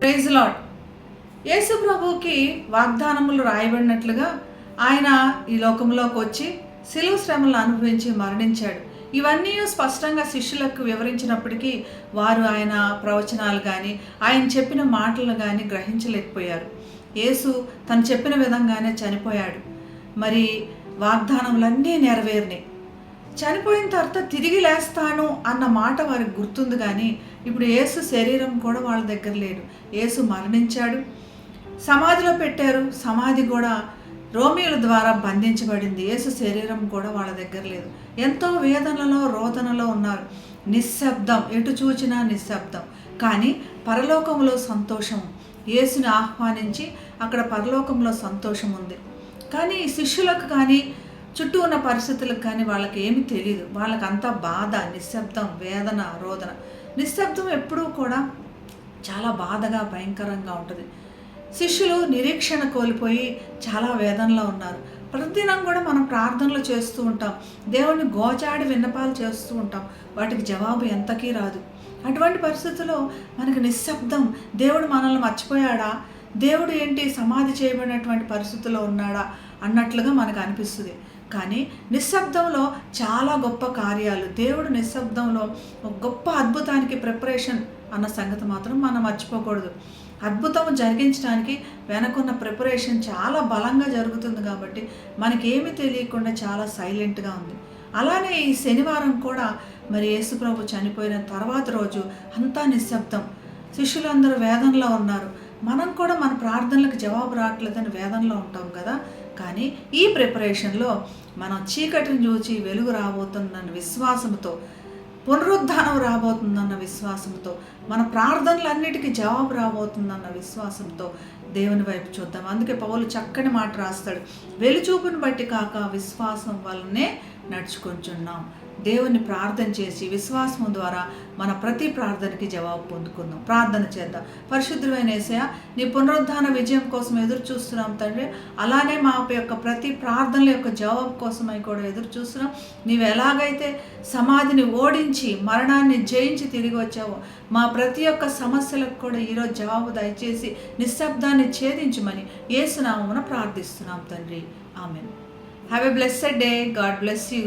Praise lord. యేసు ప్రభువుకి వాగ్దానములు రాయబడినట్లుగా ఆయన ఈ లోకంలోకి వచ్చి శిలువ శ్రమలను అనుభవించి మరణించాడు. ఇవన్నీ స్పష్టంగా శిష్యులకు వివరించినప్పటికీ వారు ఆయన ప్రవచనాలు కానీ ఆయన చెప్పిన మాటలు కానీ గ్రహించలేకపోయారు. యేసు తను చెప్పిన విధంగానే చనిపోయాడు. మరి వాగ్దానములన్నీ నెరవేరినాయి. చనిపోయిన తర్వాత తిరిగి లేస్తాను అన్న మాట వారికి గుర్తుంది, కానీ ఇప్పుడు యేసు శరీరం కూడా వాళ్ళ దగ్గర లేదు. యేసు మరణించాడు, సమాధిలో పెట్టారు. సమాధి కూడా రోమియోల ద్వారా బంధించబడింది. యేసు శరీరం కూడా వాళ్ళ దగ్గర లేదు. ఎంతో వేదనలో రోదనలో ఉన్నారు. నిశ్శబ్దం, ఎటు చూచినా నిశ్శబ్దం. కానీ పరలోకంలో సంతోషం. యేసుని ఆహ్వానించి అక్కడ పరలోకంలో సంతోషం ఉంది. కానీ శిష్యులకు కానీ చుట్టూ ఉన్న పరిస్థితులకు కానీ వాళ్ళకి ఏమీ తెలియదు. వాళ్ళకంతా బాధ, నిశ్శబ్దం, వేదన, రోదన. నిశ్శబ్దం ఎప్పుడూ కూడా చాలా బాధగా భయంకరంగా ఉంటుంది. శిష్యులు నిరీక్షణ కోల్పోయి చాలా వేదనలో ఉన్నారు. ప్రతిదినం కూడా మనం ప్రార్థనలు చేస్తూ ఉంటాం, దేవుణ్ణి గోచాడి విన్నపాలు చేస్తూ ఉంటాం, వాటికి జవాబు ఎంతకీ రాదు. అటువంటి పరిస్థితుల్లో మనకి నిశ్శబ్దం. దేవుడు మనల్ని మర్చిపోయాడా, దేవుడు ఏంటి సమాధి చేయబడినటువంటి పరిస్థితుల్లో ఉన్నాడా అన్నట్లుగా మనకు అనిపిస్తుంది. కానీ నిశ్శబ్దంలో చాలా గొప్ప కార్యాలు, దేవుడు నిశ్శబ్దంలో ఒక గొప్ప అద్భుతానికి ప్రిపరేషన్ అన్న సంగతి మాత్రం మనం మర్చిపోకూడదు. అద్భుతం జరిగించడానికి వెనకున్న ప్రిపరేషన్ చాలా బలంగా జరుగుతుంది. కాబట్టి మనకేమీ తెలియకుండా చాలా సైలెంట్గా ఉంది. అలానే ఈ శనివారం కూడా మరి యేసుప్రభు చనిపోయిన తర్వాత రోజు అంతా నిశ్శబ్దం. శిష్యులందరూ వేదనలో ఉన్నారు. మనం కూడా మన ప్రార్థనలకు జవాబు రావట్లేదని వేదనలో ఉంటాం కదా. కానీ ఈ ప్రిపరేషన్లో మనం చీకటిని చూచి వెలుగు రాబోతుందన్న విశ్వాసంతో, పునరుద్ధానం రాబోతుందన్న విశ్వాసంతో, మన ప్రార్థనలన్నిటికీ జవాబు రాబోతుందన్న విశ్వాసంతో దేవుని వైపు చూద్దాం. అందుకే పౌలు చక్కని మాట రాస్తాడు, వెలుచూపుని బట్టి కాక విశ్వాసం వల్లనే నడుచుకుంటున్నాం. దేవుని ప్రార్థన చేసి విశ్వాసం ద్వారా మన ప్రతి ప్రార్థనకి జవాబు పొందుకుందాం. ప్రార్థన చేద్దాం. పరిశుద్ధమైన యేసయ్య, నీ పునరుద్ధాన విజయం కోసం ఎదురు చూస్తున్నాం తండ్రి. అలానే మా యొక్క ప్రతి ప్రార్థనల యొక్క జవాబు కోసమై కూడా ఎదురు చూస్తున్నాం. నీవు ఎలాగైతే సమాధిని ఓడించి మరణాన్ని జయించి తిరిగి వచ్చావో, మా ప్రతి ఒక్క సమస్యలకు కూడా ఈరోజు జవాబు దయచేసి నిశ్శబ్దాన్ని ఛేదించమని యేసు నామమున ప్రార్థిస్తున్నాం తండ్రి. Amen. Have a blessed day. God bless you.